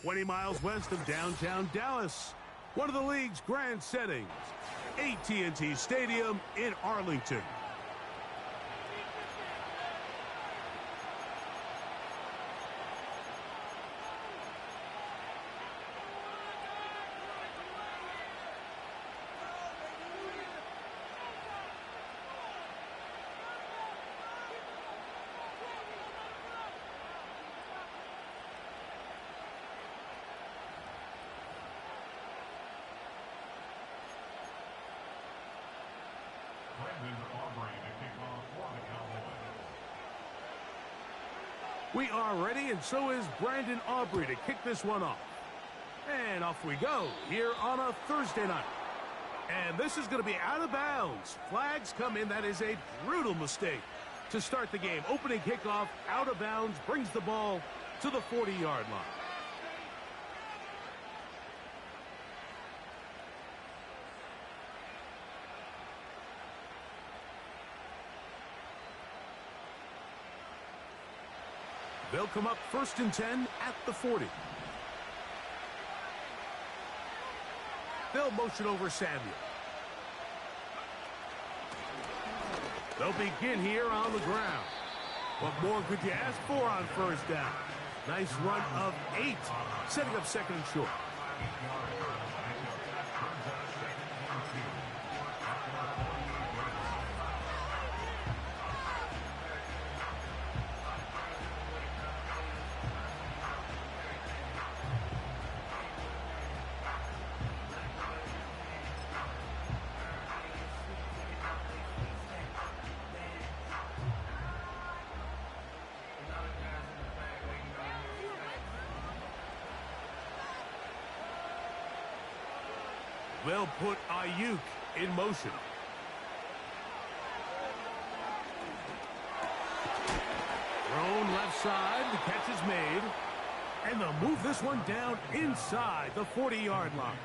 20 miles west of downtown Dallas. One of the league's grand settings, AT&T Stadium in Arlington. We are ready, and so is Brandon Aubrey to kick this one off. And off we go here on a Thursday night. And this is going to be out of bounds. Flags come in. That is a brutal mistake to start the game. Opening kickoff, out of bounds, brings the ball to the 40-yard line. They'll come up 1st and 10 at the 40. They'll motion over Samuel. They'll begin here on the ground. What more could you ask for on 1st down? Nice run of 8, setting up 2nd and short. They'll put Ayuk in motion. Thrown left side, the catch is made. And they'll move this one down inside the 40-yard line.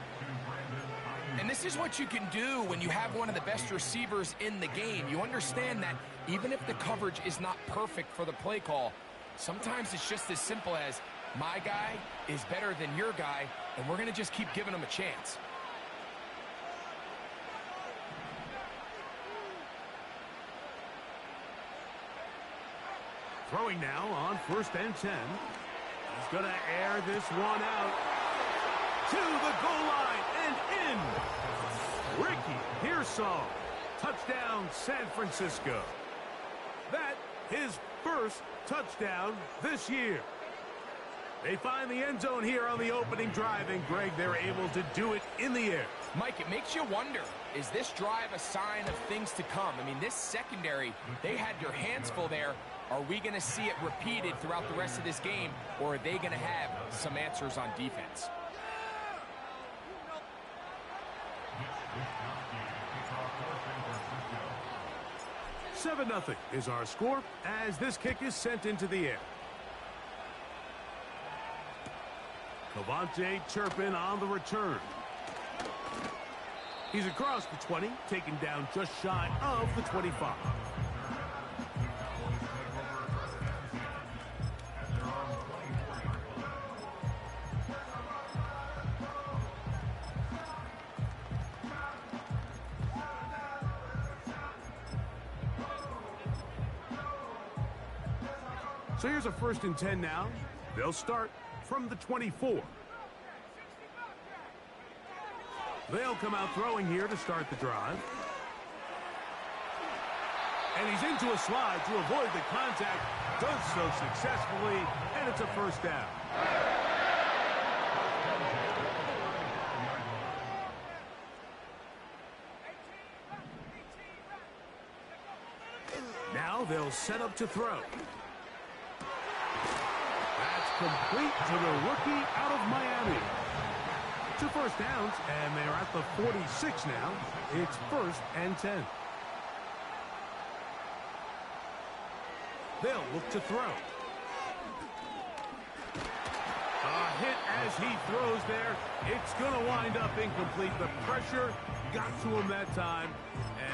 And this is what you can do when you have one of the best receivers in the game. You understand that even if the coverage is not perfect for the play call, sometimes it's just as simple as my guy is better than your guy, and we're going to just keep giving him a chance. Throwing now on 1st and 10. He's going to air this one out to the goal line and in. Ricky Pearsall. Touchdown, San Francisco. That his first touchdown this year. They find the end zone here on the opening drive, and Greg, they're able to do it in the air. Mike, it makes you wonder, is this drive a sign of things to come? I mean, this secondary, they had their hands full there. Are we going to see it repeated throughout the rest of this game, or are they going to have some answers on defense? Seven 0 is our score as this kick is sent into the air. Cavante Turpin on the return. He's across the 20, taken down just shy of the 25. So here's a 1st and 10 now. They'll start from the 24. They'll come out throwing here to start the drive. And he's into a slide to avoid the contact. Does so successfully, and it's a 1st down. Now they'll set up to throw. Complete to the rookie out of Miami. 2 1st downs, and they're at the 46 now. It's 1st and 10. They'll look to throw. A hit as he throws there. It's going to wind up incomplete. The pressure got to him that time,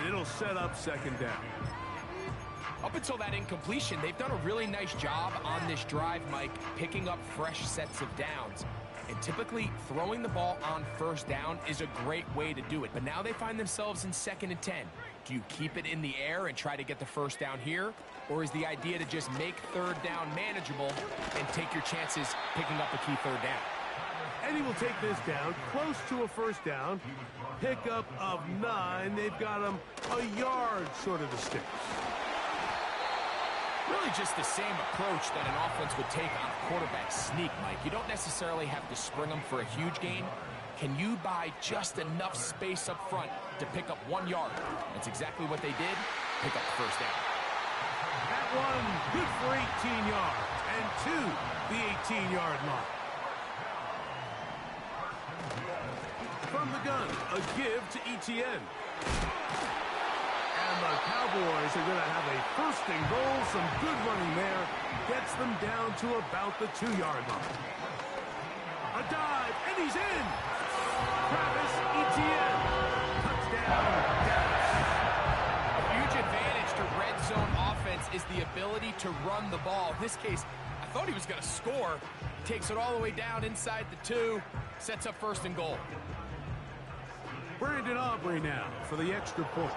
and it'll set up 2nd down. Up until that incompletion, they've done a really nice job on this drive, Mike, picking up fresh sets of downs. And typically, throwing the ball on first down is a great way to do it. But now they find themselves in 2nd and 10. Do you keep it in the air and try to get the first down here? Or is the idea to just make 3rd down manageable and take your chances picking up a key 3rd down? And he will take this down close to a first down. Pickup of 9. They've got him a yard short of the sticks. Really just the same approach that an offense would take on a quarterback sneak, Mike. You don't necessarily have to spring them for a huge gain. Can you buy just enough space up front to pick up 1 yard? That's exactly what they did. Pick up the first down. That one good for 18 yards and to the 18-yard line. From the gun, a give to Etienne. And the Cowboys are going to have a 1st and goal. Some good running there. Gets them down to about the 2-yard line. A dive, and he's in. Travis Etienne. Touchdown, Dallas. A huge advantage to red zone offense is the ability to run the ball. In this case, I thought he was going to score. Takes it all the way down inside the 2. Sets up 1st and goal. Brandon Aubrey now for the extra point.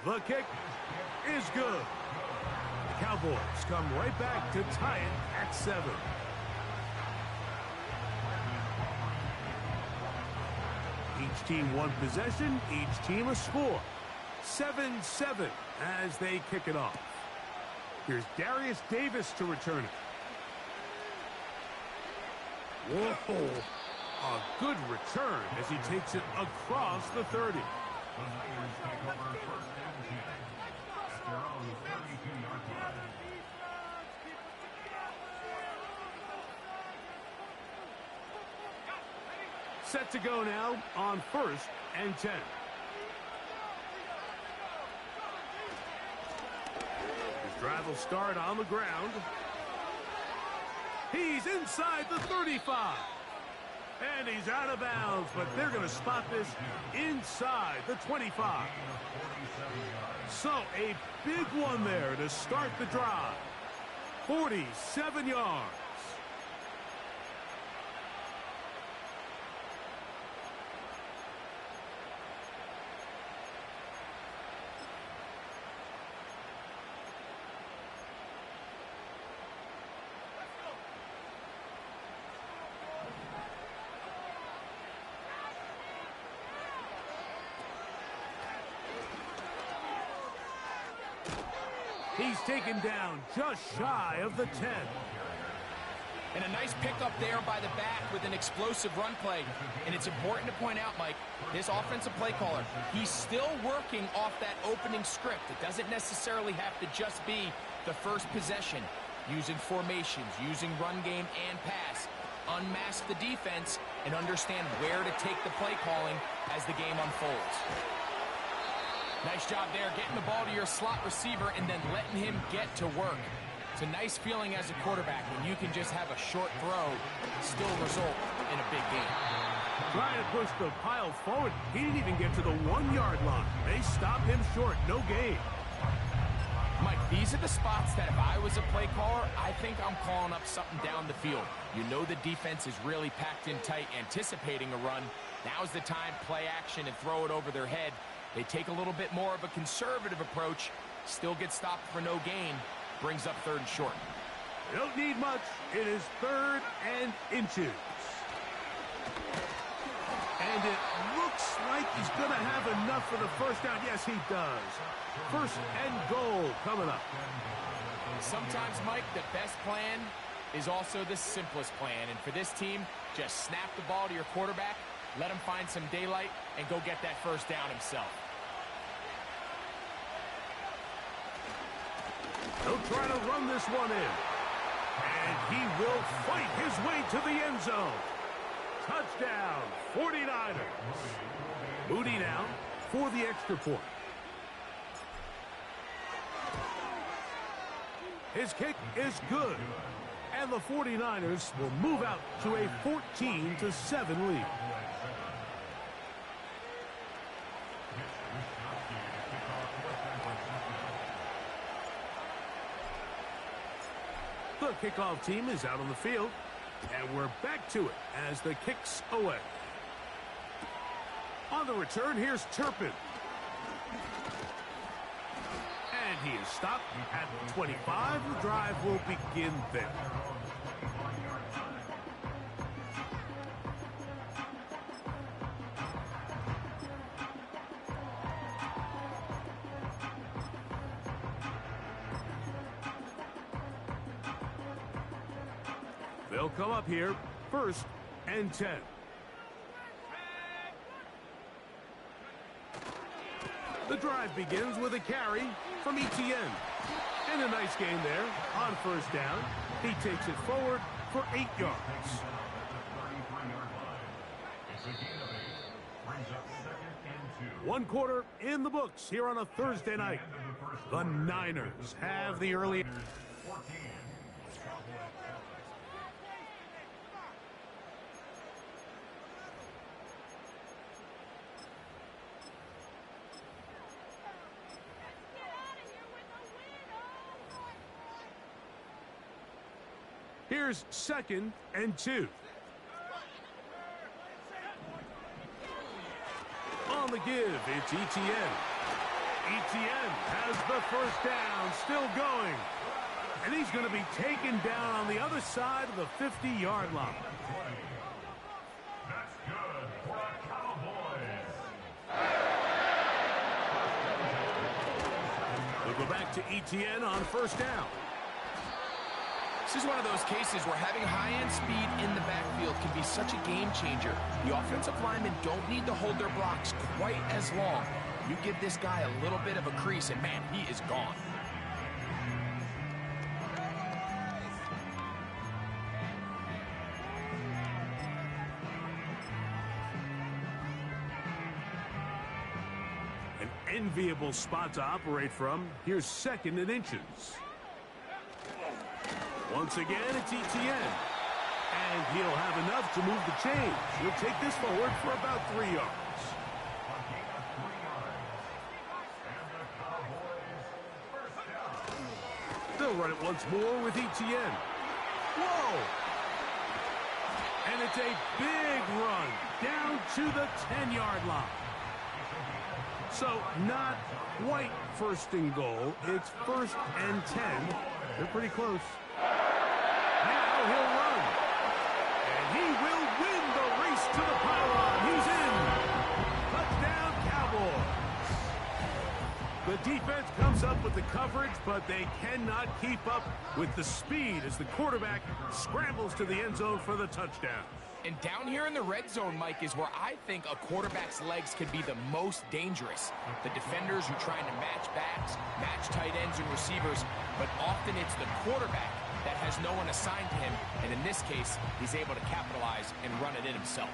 The kick is good. The Cowboys come right back to tie it at 7. Each team one possession, each team a score. 7-7 as they kick it off. Here's Darius Davis to return it. Whoa, a good return as he takes it across the 30. Set to go now on 1st and 10. His drive will start on the ground. He's inside the 35. And he's out of bounds, but they're going to spot this inside the 25. So a big one there to start the drive. 47 yards. He's taken down just shy of the 10. And a nice pickup there by the back with an explosive run play. And it's important to point out, Mike, this offensive play caller, he's still working off that opening script. It doesn't necessarily have to just be the first possession. Using formations, using run game and pass. Unmask the defense and understand where to take the play calling as the game unfolds. Nice job there, getting the ball to your slot receiver and then letting him get to work. It's a nice feeling as a quarterback when you can just have a short throw, still result in a big game. Trying to push the pile forward. He didn't even get to the 1-yard line. They stopped him short. No gain. Mike, these are the spots that if I was a play caller, I think I'm calling up something down the field. You know the defense is really packed in tight, anticipating a run. Now's the time, play action and throw it over their head. They take a little bit more of a conservative approach, still get stopped for no gain, brings up 3rd and short. They don't need much. It is 3rd and inches. And it looks like he's going to have enough for the first down. Yes, he does. 1st and goal coming up. Sometimes, Mike, the best plan is also the simplest plan. And for this team, just snap the ball to your quarterback, let him find some daylight, and go get that first down himself. He'll try to run this one in. And he will fight his way to the end zone. Touchdown, 49ers. Moody now for the extra point. His kick is good. And the 49ers will move out to a 14-7 lead. The kickoff team is out on the field, and we're back to it as the kick's away. On the return, here's Turpin. And he is stopped at 25. The drive will begin there. They'll come up here, 1st and 10. The drive begins with a carry from Etienne. And a nice gain there on 1st down. He takes it forward for 8 yards. One quarter in the books here on a Thursday night. The Niners have the early... Here's 2nd and 2. On the give, it's Etienne. Etienne has the 1st down, still going. And he's going to be taken down on the other side of the 50-yard line. That's good for the Cowboys. We'll go back to Etienne on 1st down. This is one of those cases where having high-end speed in the backfield can be such a game changer. The offensive linemen don't need to hold their blocks quite as long. You give this guy a little bit of a crease, and man, he is gone. An enviable spot to operate from. Here's 2nd and inches. Once again, it's Etienne. And he'll have enough to move the chains. He'll take this forward for about 3 yards. They'll run it once more with Etienne. Whoa! And it's a big run down to the 10-yard line. So not quite 1st and goal. It's 1st and 10. They're pretty close. Now he'll run. And he will win the race to the pylon. He's in. Touchdown, Cowboys. The defense comes up with the coverage, but they cannot keep up with the speed as the quarterback scrambles to the end zone for the touchdown. And down here in the red zone, Mike, is where I think a quarterback's legs can be the most dangerous. The defenders are trying to match backs, match tight ends and receivers, but often it's the quarterback that has no one assigned to him, and in this case, he's able to capitalize and run it in himself.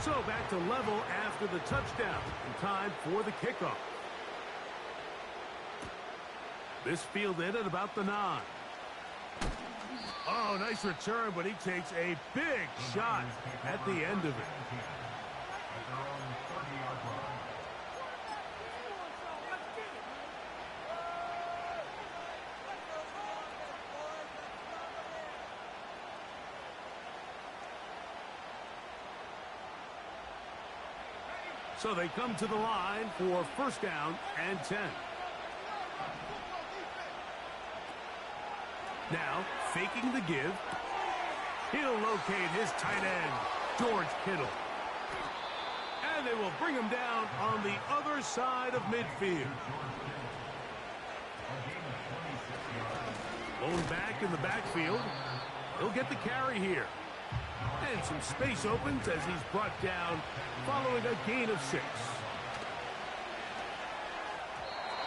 So back to level after the touchdown, and time for the kickoff. This fielded at about the 9. Oh, nice return, but he takes a big shot at the end of it. So they come to the line for 1st down and 10. Now, faking the give. He'll locate his tight end, George Kittle. And they will bring him down on the other side of midfield. Blown back in the backfield. He'll get the carry here. And some space opens as he's brought down following a gain of 6.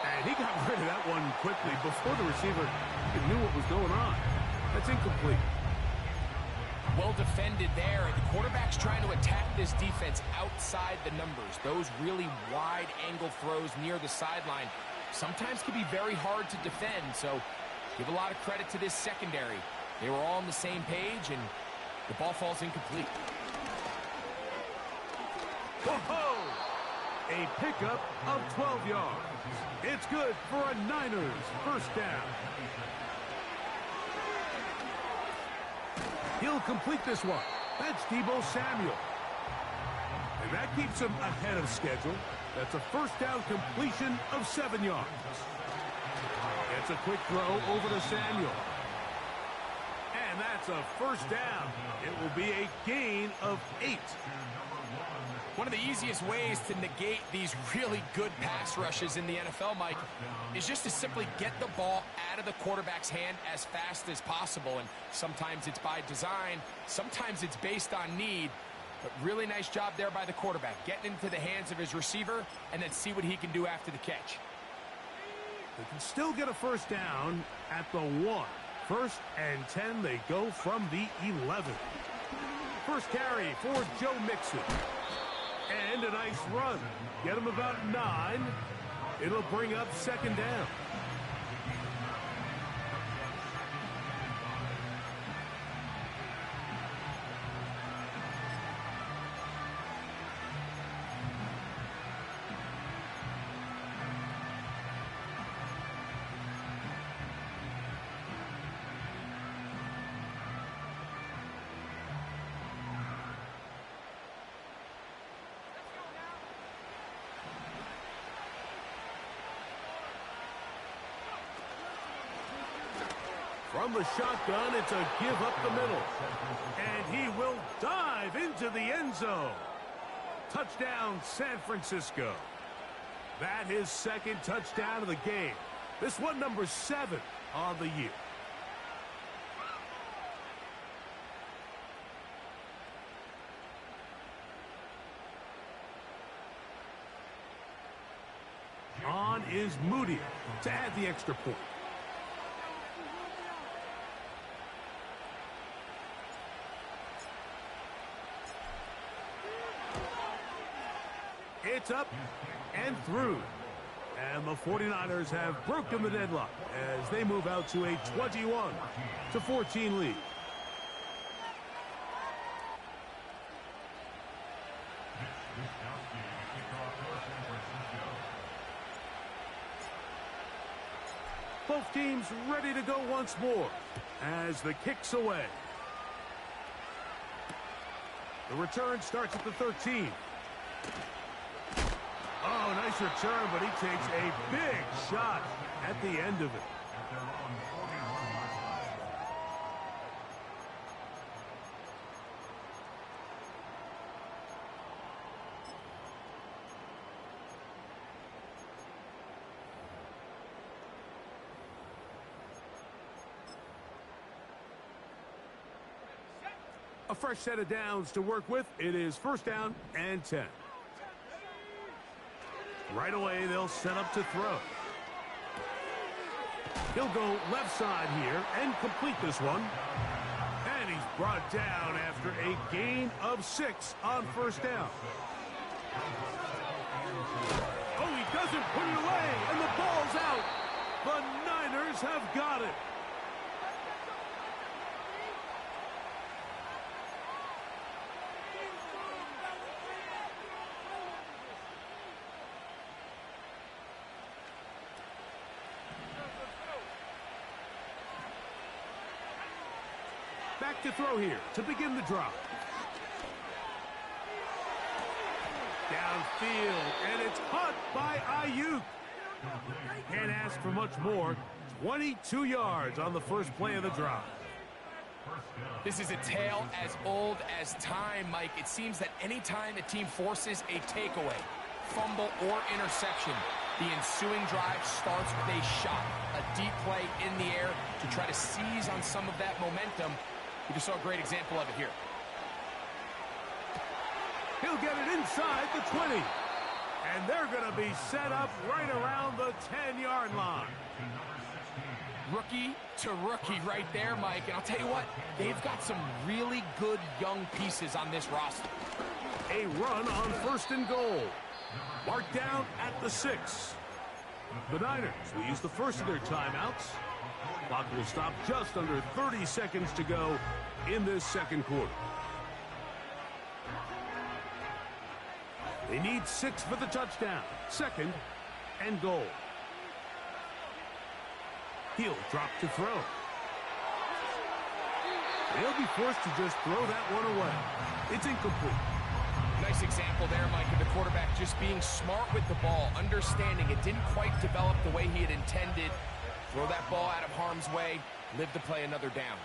And he got rid of that one quickly before the receiver even knew what was going on. That's incomplete. Well defended there, and the quarterback's trying to attack this defense outside the numbers. Those really wide angle throws near the sideline sometimes can be very hard to defend, so give a lot of credit to this secondary. They were all on the same page, and the ball falls incomplete. Whoa! A pickup of 12 yards. It's good for a Niners first down. He'll complete this one. That's Deebo Samuel. And that keeps him ahead of schedule. That's a first down completion of 7 yards. It's a quick throw over to Samuel. And that's a first down. It will be a gain of 8. One of the easiest ways to negate these really good pass rushes in the NFL, Mike, is just to simply get the ball out of the quarterback's hand as fast as possible. And sometimes it's by design, sometimes it's based on need. But really nice job there by the quarterback, getting into the hands of his receiver and then see what he can do after the catch. They can still get a first down at the 1. First and 10, they go from the 11. First carry for Joe Mixon. And a nice run. Get him about 9. It'll bring up second down. From the shotgun, it's a give up the middle. And he will dive into the end zone. Touchdown, San Francisco. That his second touchdown of the game. This one number 7 on the year. On is Moody to add the extra point. It's up and through. And the 49ers have broken the deadlock as they move out to a 21-14 lead. Both teams ready to go once more as the kick's away. The return starts at the 13. Oh, nice return, but he takes a big shot at the end of it. A fresh set of downs to work with. It is first down and 10. Right away, they'll set up to throw. He'll go left side here and complete this one. And he's brought down after a gain of 6 on first down. Oh, he doesn't put it away, and the ball's out. The Niners have got it. Back to throw here to begin the drive. Downfield, and it's caught by Ayuk. Can't ask for much more. 22 yards on the first play of the drive. This is a tale as old as time, Mike. It seems that anytime a team forces a takeaway, fumble, or interception, the ensuing drive starts with a shot, a deep play in the air to try to seize on some of that momentum. We just saw a great example of it here. He'll get it inside the 20. And they're going to be set up right around the 10-yard line. Rookie to rookie right there, Mike. And I'll tell you what, they've got some really good young pieces on this roster. A run on first and goal. Marked down at the 6. The Niners will use the first of their timeouts. Clock will stop just under 30 seconds to go in this second quarter. They need 6 for the touchdown. 2nd and goal. He'll drop to throw. They'll be forced to just throw that one away. It's incomplete. Nice example there, Mike, of the quarterback just being smart with the ball, understanding it didn't quite develop the way he had intended. Throw that ball out of harm's way, live to play another down.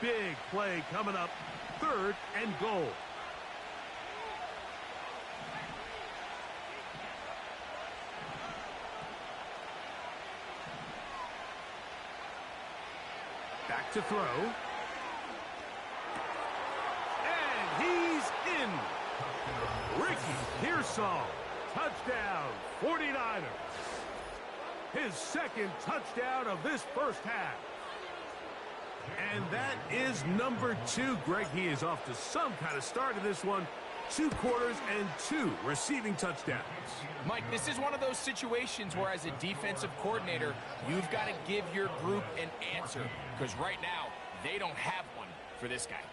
Big play coming up. 3rd and goal. Back to throw. And he's in. Ricky Pearsall. Touchdown, 49ers. His 2nd touchdown of this first half. And that is number 2, Greg. He is off to some kind of start in this one. 2 quarters and 2 receiving touchdowns. Mike, this is one of those situations where as a defensive coordinator, you've got to give your group an answer. Because right now, they don't have one for this guy.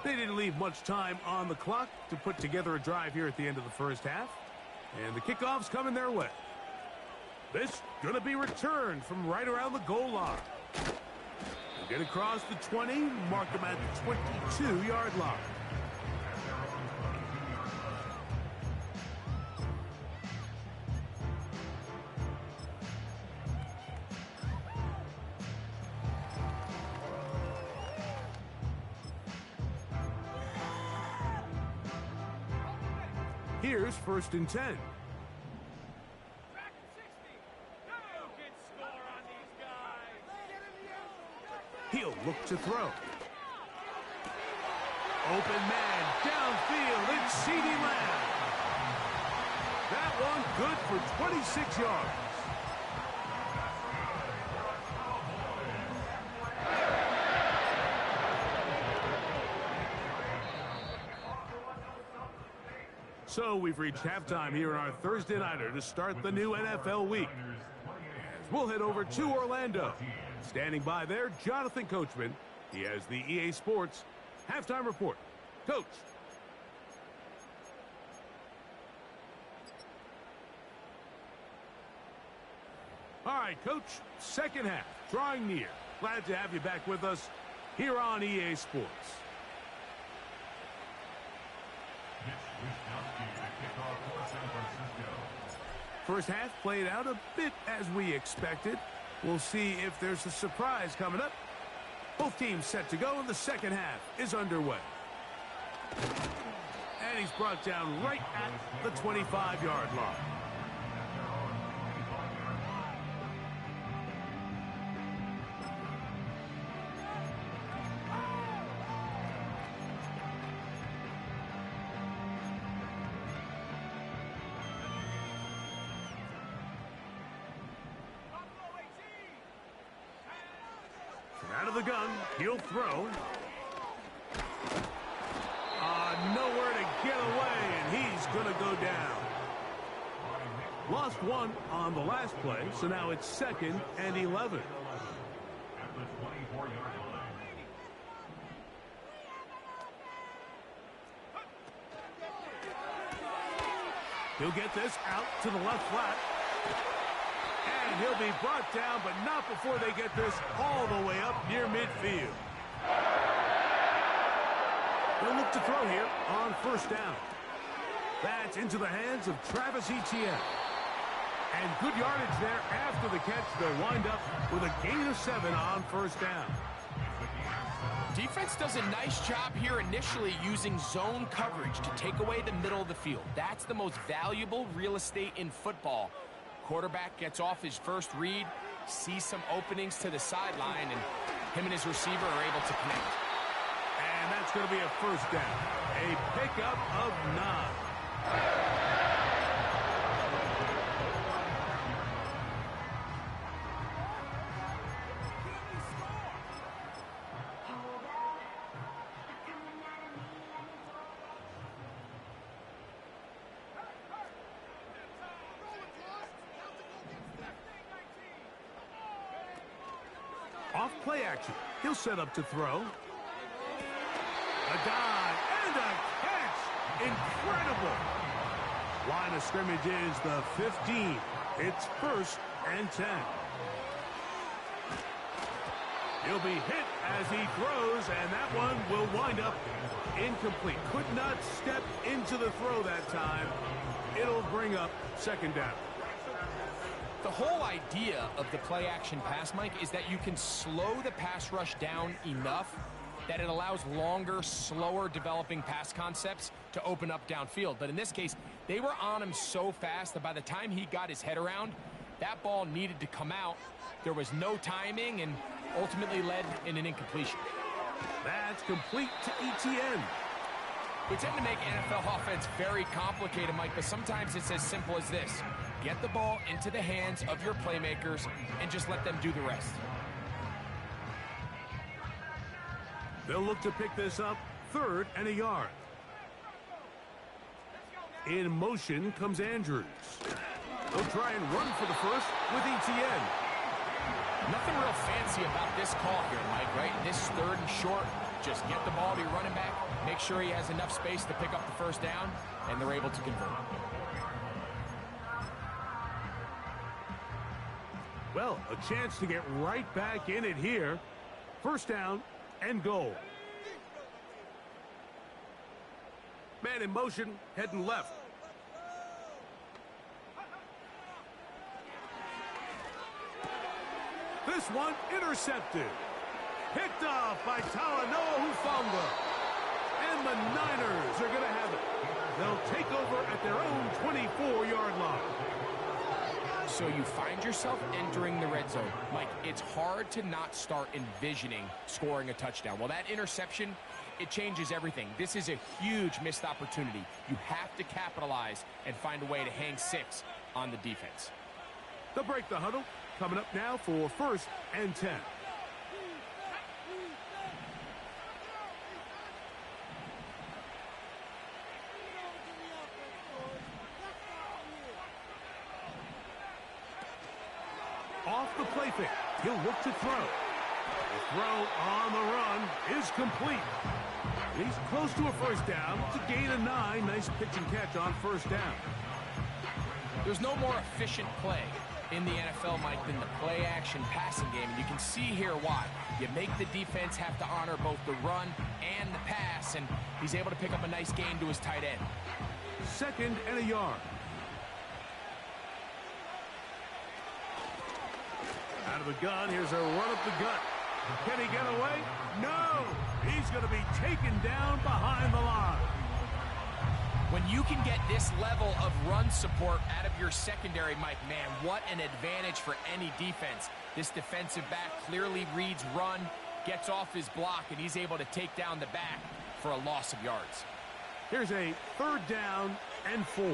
They didn't leave much time on the clock to put together a drive here at the end of the first half. And the kickoff's coming their way. This going to be returned from right around the goal line. They'll get across the 20, mark them at the 22-yard line. Here's 1st and 10. He'll look to throw. Open man, downfield, it's CeeDee Lamb. That one good for 26 yards. So we've reached halftime here in our Thursday Nighter to start the new NFL week. As we'll head over to Orlando. Standing by there, Jonathan Coachman. He has the EA Sports halftime report. Coach. All right, Coach, 2nd half, drawing near. Glad to have you back with us here on EA Sports. First half played out a bit as we expected. We'll see if there's a surprise coming up. Both teams set to go, and the 2nd half is underway. And he's brought down right at the 25-yard line. Out of the gun, he'll throw. Nowhere to get away, and he's going to go down. Lost 1 on the last play, so now it's 2nd and 11. He'll get this out to the left flat. And he'll be brought down, but not before they get this all the way up near midfield. They'll look to throw here on 1st down. That's into the hands of Travis Etienne. And good yardage there after the catch. They'll wind up with a gain of 7 on 1st down. Defense does a nice job here initially using zone coverage to take away the middle of the field. That's the most valuable real estate in football. Quarterback gets off his first read, sees some openings to the sideline, and him and his receiver are able to connect. And that's going to be a 1st down. A pickup of 9. Off play action. He'll set up to throw. A dive and a catch. Incredible. Line of scrimmage is the 15. It's 1st and 10. He'll be hit as he throws, and that one will wind up incomplete. Could not step into the throw that time. It'll bring up 2nd down. The whole idea of the play-action pass, Mike, is that you can slow the pass rush down enough that it allows longer, slower developing pass concepts to open up downfield. But in this case, they were on him so fast that by the time he got his head around, that ball needed to come out. There was no timing and ultimately led in an incompletion. That's complete to ETN. We tend to make NFL offense very complicated, Mike, but sometimes it's as simple as this. Get the ball into the hands of your playmakers and just let them do the rest. They'll look to pick this up 3rd and a yard. In motion comes Andrews. They'll try and run for the first with ETN. Nothing real fancy about this call here, Mike, right? This 3rd and short, just get the ball to your running back, make sure he has enough space to pick up the 1st down, and they're able to convert. Well, a chance to get right back in it here. 1st down and goal. Man in motion, heading left. This one intercepted. Picked off by Talanoa Hufanga. And the Niners are going to have it. They'll take over at their own 24-yard line. So you find yourself entering the red zone. Mike, it's hard to not start envisioning scoring a touchdown. Well, that interception, it changes everything. This is a huge missed opportunity. You have to capitalize and find a way to hang 6 on the defense. They'll break the huddle. Coming up now for 1st and 10. Off the play fake. He'll look to throw. The throw on the run is complete. He's close to a 1st down to gain a 9. Nice pitch and catch on 1st down. There's no more efficient play in the NFL, Mike, than the play-action passing game, and you can see here why. You make the defense have to honor both the run and the pass, and he's able to pick up a nice gain to his tight end. 2nd and a yard. Out of the gun, here's a run up the gut. Can he get away? No! He's going to be taken down behind the line. When you can get this level of run support out of your secondary, Mike, man, what an advantage for any defense. This defensive back clearly reads run, gets off his block, and he's able to take down the back for a loss of yards. Here's a 3rd down and 4.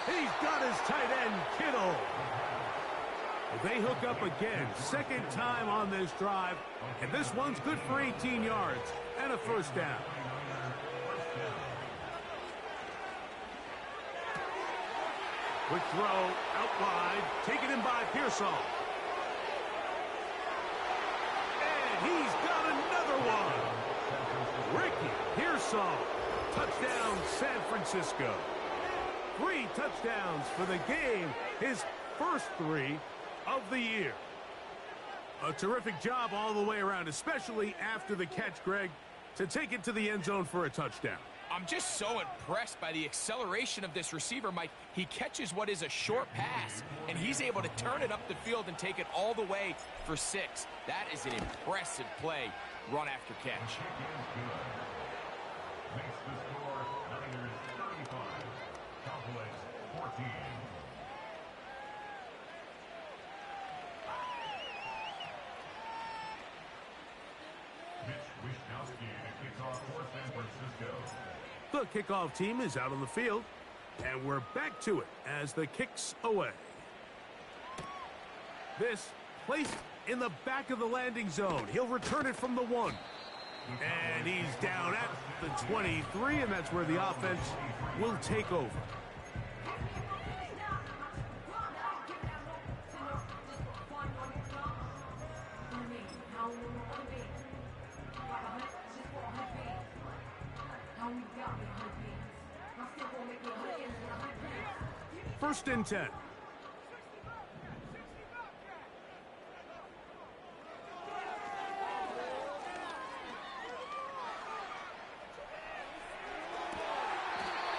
He's got his tight end, Kittle. They hook up again, 2nd time on this drive, and this one's good for 18 yards and a 1st down. Quick throw out wide, taken in by Pearsall. And he's got another one. Ricky Pearsall, touchdown San Francisco. 3 touchdowns for the game, his first 3 of the year. A terrific job all the way around, especially after the catch, Greg, to take it to the end zone for a touchdown. I'm just so impressed by the acceleration of this receiver, Mike. He catches what is a short pass, and he's able to turn it up the field and take it all the way for 6. That is an impressive play, run after catch. Makes the score Niners 35, Cowboys 14. Mitch Wishnowsky to kick off for San Francisco. The kickoff team is out on the field, and we're back to it as the kick's away. This placed in the back of the landing zone. He'll return it from the 1. And he's down at the 23, and that's where the offense will take over. First and 10.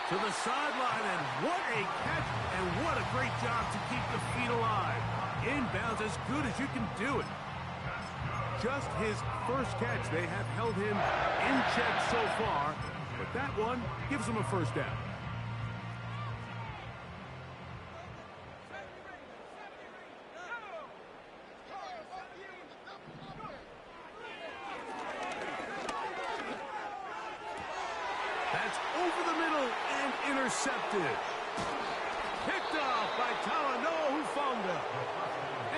To the sideline, and what a catch, and what a great job to keep the feet alive. Inbounds as good as you can do it. Just his first catch. They have held him in check so far, but that one gives him a first down. That's over the middle and intercepted. Picked off by Talanoa Hufanga.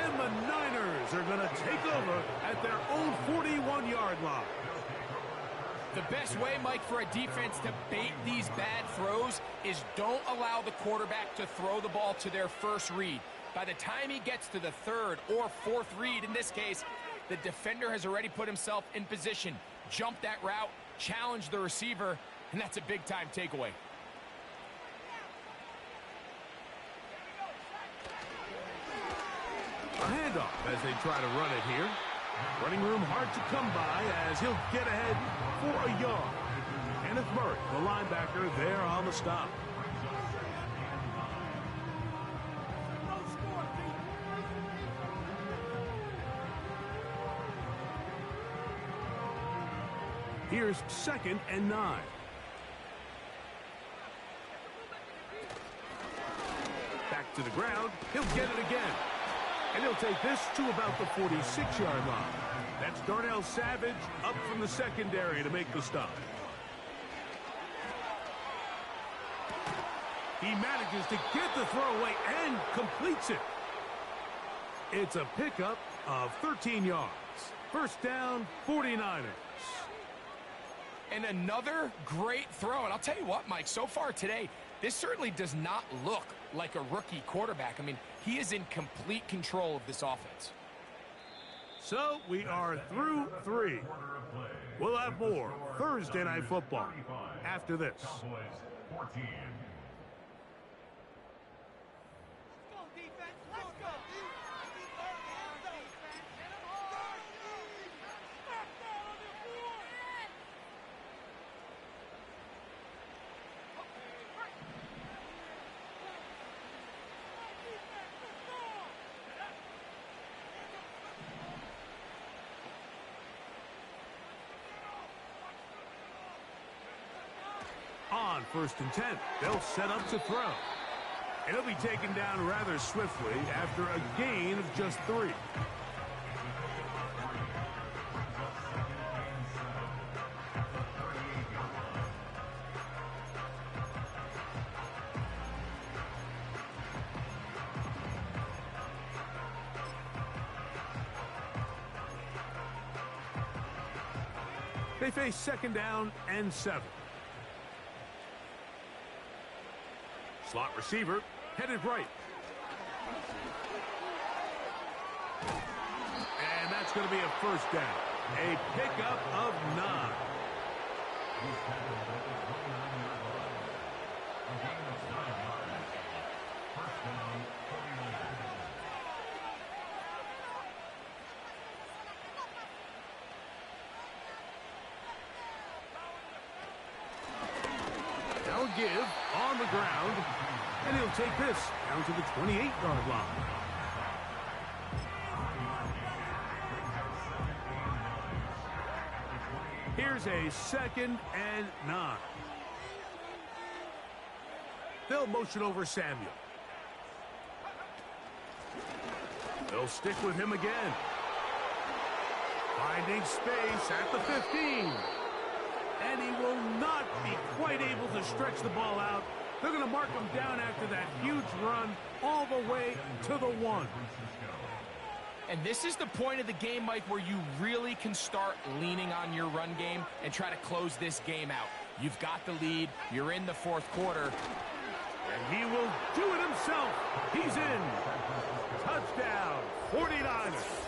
And the Niners are going to take over at their own 41-yard line. The best way, Mike, for a defense to bait these bad throws is don't allow the quarterback to throw the ball to their first read. By the time he gets to the third or fourth read, in this case, the defender has already put himself in position, jumped that route, challenged the receiver, and that's a big-time takeaway. A handoff as they try to run it here. Running room hard to come by as he'll get ahead for a yard. Kenneth Murray, the linebacker, there on the stop. Here's 2nd and 9. Back to the ground. He'll get it again. And he'll take this to about the 46-yard line. That's Darnell Savage up from the secondary to make the stop. He manages to get the throw away and completes it. It's a pickup of 13 yards. First down, 49ers. And another great throw. And I'll tell you what, Mike, so far today, this certainly does not look like a rookie quarterback. I mean, he is in complete control of this offense. So we are through 3. We'll have more Thursday Night Football after this. On 1st and 10, they'll set up to throw. And he'll be taken down rather swiftly after a gain of just 3. They face 2nd down and 7. Slot receiver, headed right. And that's going to be a first down. A pickup of 9. They'll give on the ground. And he'll take this down to the 28-yard line. Here's a 2nd and 9. They'll motion over Samuel. They'll stick with him again. Finding space at the 15. And he will not be quite able to stretch the ball out. They're going to mark him down after that huge run all the way to the 1. And this is the point of the game, Mike, where you really can start leaning on your run game and try to close this game out. You've got the lead. You're in the fourth quarter. And he will do it himself. He's in. Touchdown, 49ers.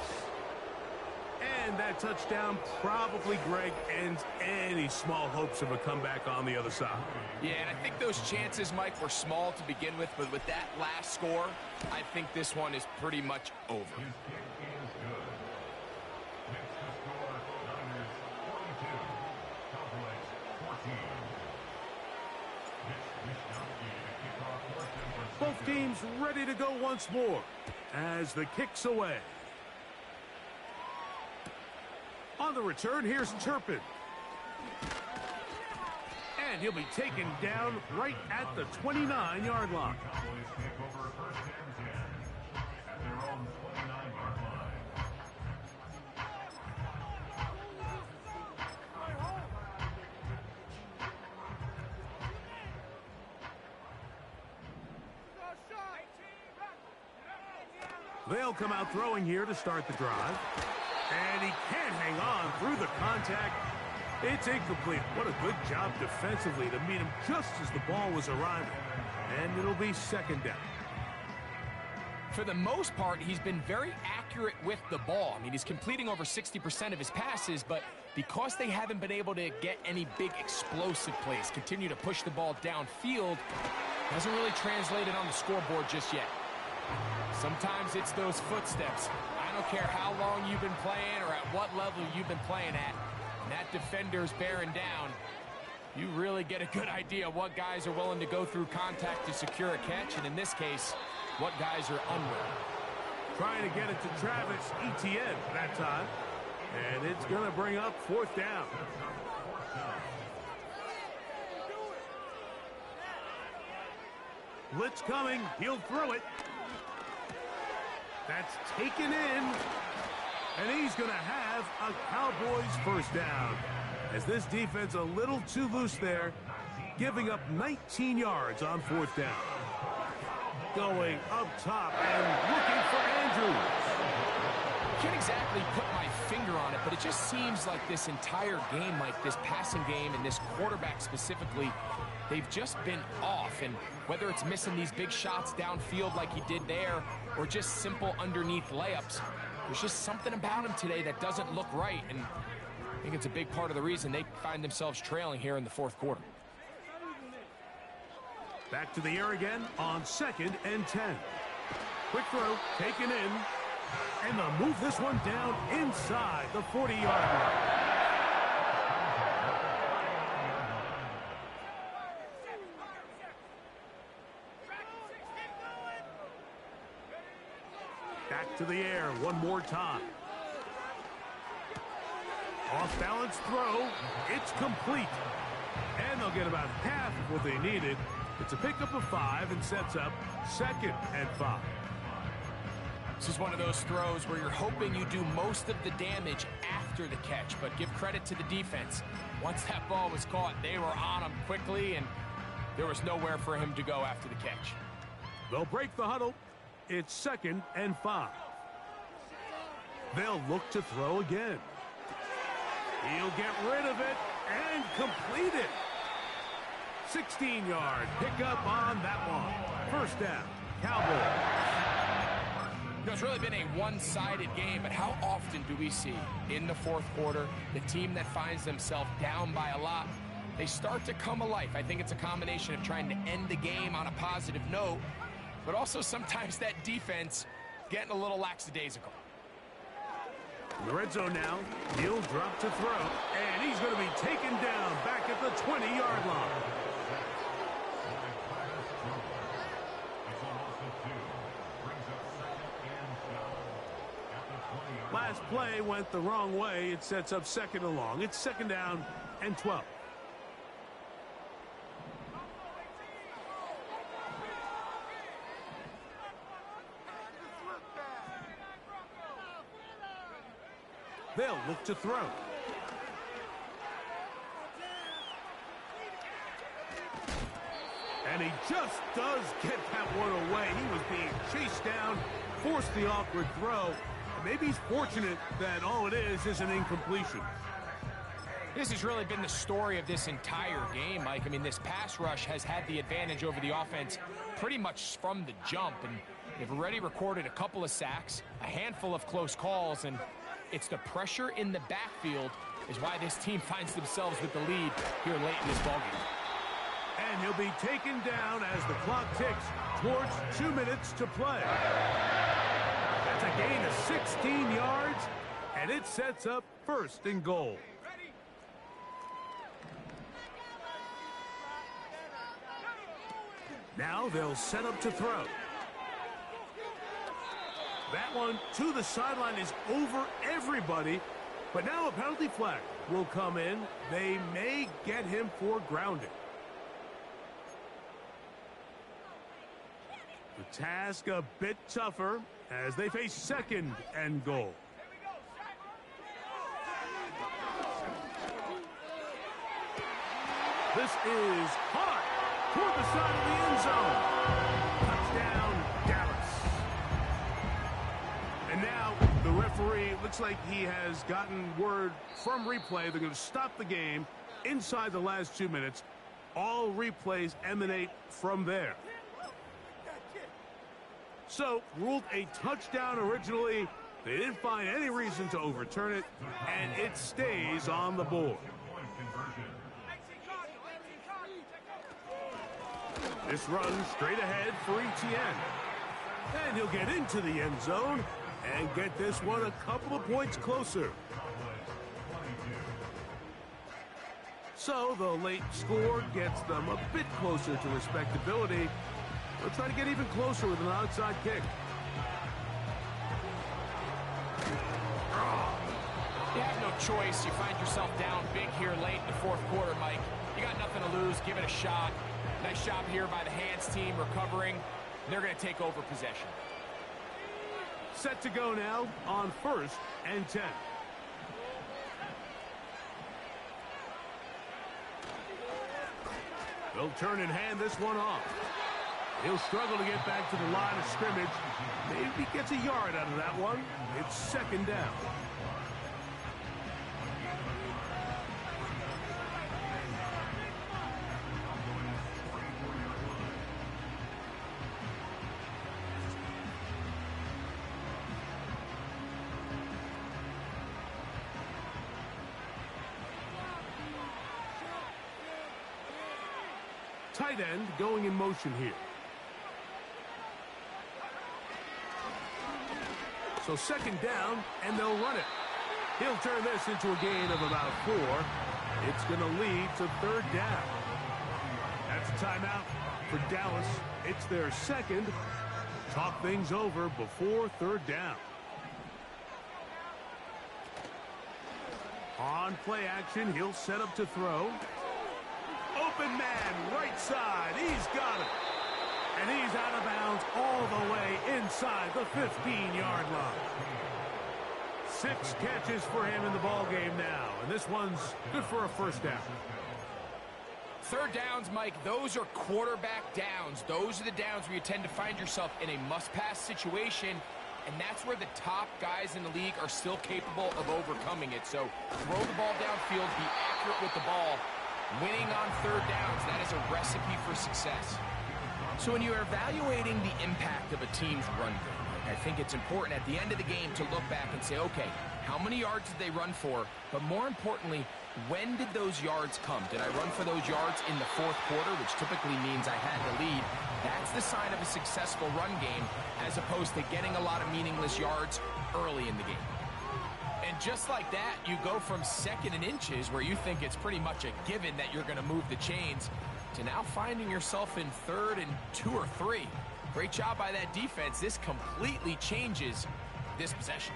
And that touchdown probably, Greg, ends any small hopes of a comeback on the other side. Yeah, and I think those chances, Mike, were small to begin with, but with that last score, I think this one is pretty much over. Both teams ready to go once more as the kick's away. On the return, here's Turpin. And he'll be taken down right at the 29-yard line. They'll come out throwing here to start the drive. And he can't hang on through the contact. It's incomplete. What a good job defensively to meet him just as the ball was arriving. And it'll be second down. For the most part, he's been very accurate with the ball. I mean, he's completing over 60% of his passes, but because they haven't been able to get any big explosive plays, continue to push the ball downfield, hasn't really translated on the scoreboard just yet. Sometimes it's those footsteps. I don't care how long you've been playing or at what level you've been playing at, and that defender's bearing down. You really get a good idea what guys are willing to go through contact to secure a catch, and in this case, what guys are unwilling. Trying to get it to Travis Etienne that time, and it's going to bring up fourth down. Blitz coming. He'll throw it. That's taken in. And he's going to have a Cowboys first down. As this defense a little too loose there, giving up 19 yards on fourth down. Going up top and looking for Andrews. Can't exactly put my finger on it, but it just seems like this entire game, like this passing game and this quarterback specifically, they've just been off. And whether it's missing these big shots downfield like he did there or just simple underneath layups, there's just something about him today that doesn't look right. And I think it's a big part of the reason they find themselves trailing here in the fourth quarter. Back to the air again on 2nd and 10. Quick throw, taken in. And they'll move this one down inside the 40-yard line. Back to the air one more time. Off-balance throw. It's complete. And they'll get about half of what they needed. It's a pickup of 5 and sets up 2nd and 5. This is one of those throws where you're hoping you do most of the damage after the catch, but give credit to the defense. Once that ball was caught, they were on him quickly, and there was nowhere for him to go after the catch. They'll break the huddle. It's 2nd and 5. They'll look to throw again. He'll get rid of it and complete it. 16-yard pickup on that one. First down, Cowboys. You know, it's really been a one-sided game, but how often do we see in the fourth quarter the team that finds themselves down by a lot, they start to come alive? I think it's a combination of trying to end the game on a positive note, but also sometimes that defense getting a little lackadaisical. In the red zone now, he'll drop to throw, and he's going to be taken down back at the 20-yard line. Last play went the wrong way. It sets up 2nd and long. It's 2nd down and 12. They'll look to throw. And he just does get that one away. He was being chased down, forced the awkward throw. maybe he's fortunate that all it is an incompletion. This has really been the story of this entire game, Mike. I mean, this pass rush has had the advantage over the offense pretty much from the jump, and they've already recorded a couple of sacks, a handful of close calls, and it's the pressure in the backfield is why this team finds themselves with the lead here late in this ballgame. And he'll be taken down as the clock ticks towards 2 minutes to play. That's a gain of 16 yards, and it sets up first and goal. Now they'll set up to throw. That one to the sideline is over everybody, but now a penalty flag will come in. They may get him for grounding. The task a bit tougher as they face second and goal. This is hot toward the side of the end zone. Touchdown, Dallas. And now the referee looks like he has gotten word from replay. They're going to stop the game inside the last 2 minutes. All replays emanate from there. So, ruled a touchdown originally. They didn't find any reason to overturn it, and it stays on the board. This runs straight ahead for Etienne. And he'll get into the end zone and get this one a couple of points closer. So the late score gets them a bit closer to respectability. They'll try to get even closer with an outside kick. You have no choice. You find yourself down big here late in the fourth quarter, Mike. You got nothing to lose. Give it a shot. Nice job here by the hands team recovering. They're going to take over possession. Set to go now on 1st and 10. They'll turn and hand this one off. He'll struggle to get back to the line of scrimmage. Maybe gets a yard out of that one. It's second down. Tight end going in motion here. So second down, and they'll run it. He'll turn this into a gain of about 4. It's going to lead to third down. That's a timeout for Dallas. It's their second. Talk things over before third down. On play action, he'll set up to throw. Open man, right side. He's got it. And he's out of bounds all the way inside the 15-yard line. 6 catches for him in the ballgame now. And this one's good for a first down. Third downs, Mike, those are quarterback downs. Those are the downs where you tend to find yourself in a must-pass situation, and that's where the top guys in the league are still capable of overcoming it. So throw the ball downfield, be accurate with the ball. Winning on third downs, that is a recipe for success. So when you're evaluating the impact of a team's run game, I think it's important at the end of the game to look back and say, okay, how many yards did they run for? But more importantly, when did those yards come? Did I run for those yards in the fourth quarter, which typically means I had the lead? That's the sign of a successful run game, as opposed to getting a lot of meaningless yards early in the game. And just like that, you go from second and inches, where you think it's pretty much a given that you're going to move the chains, to now finding yourself in third and 2 or 3. Great job by that defense. This completely changes this possession.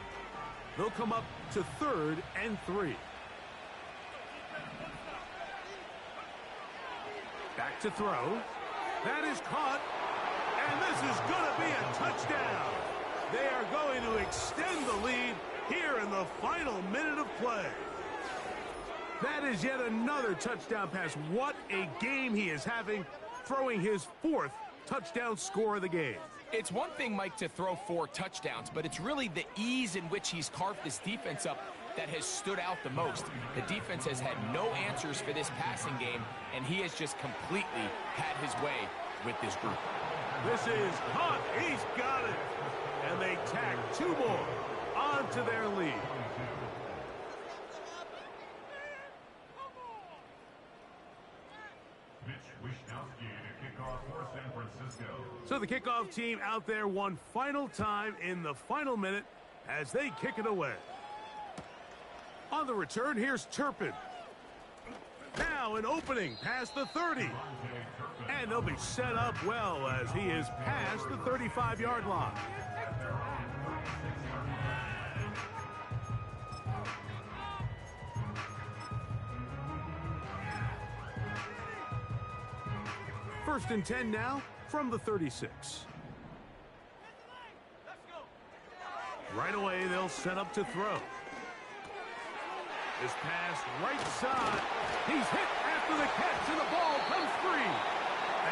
They'll come up to third and 3. Back to throw. That is caught. And this is going to be a touchdown. They are going to extend the lead here in the final minute of play. That is yet another touchdown pass. What a game he is having, throwing his 4th touchdown score of the game. It's one thing, Mike, to throw 4 touchdowns, but it's really the ease in which he's carved this defense up that has stood out the most. The defense has had no answers for this passing game, and he has just completely had his way with this group. This is Hunt. He's got it. And they tack 2 more onto their lead. So the kickoff team out there one final time in the final minute as they kick it away. On the return, here's Turpin. Now an opening past the 30. And they'll be set up well as he is past the 35-yard line. First and 10 now from the 36. Right away, they'll set up to throw. This pass right side. He's hit after the catch, and the ball comes free.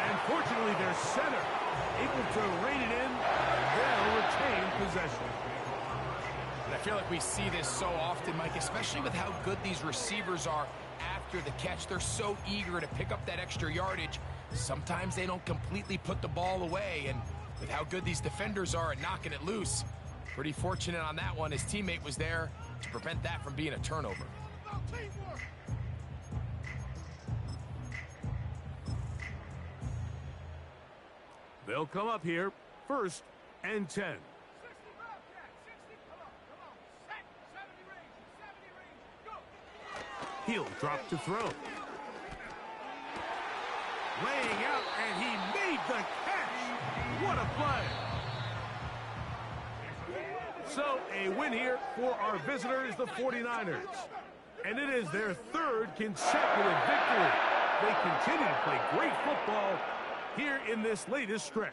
And fortunately, their center able to rein it in. They'll retain possession. And I feel like we see this so often, Mike, especially with how good these receivers are after the catch. They're so eager to pick up that extra yardage. Sometimes they don't completely put the ball away, and with how good these defenders are at knocking it loose, pretty fortunate on that one. His teammate was there to prevent that from being a turnover. They'll come up here, first and 10. He'll drop to throw. Laying out, and he made the catch. What a play. So a win here for our visitors, the 49ers. And it is their 3rd consecutive victory. They continue to play great football here in this latest stretch.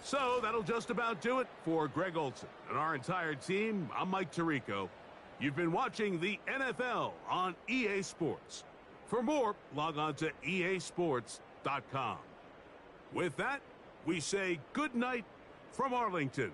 So that'll just about do it for Greg Olsen and our entire team. I'm Mike Tirico. You've been watching the NFL on EA Sports. For more, log on to easports.com. With that, we say good night from Arlington.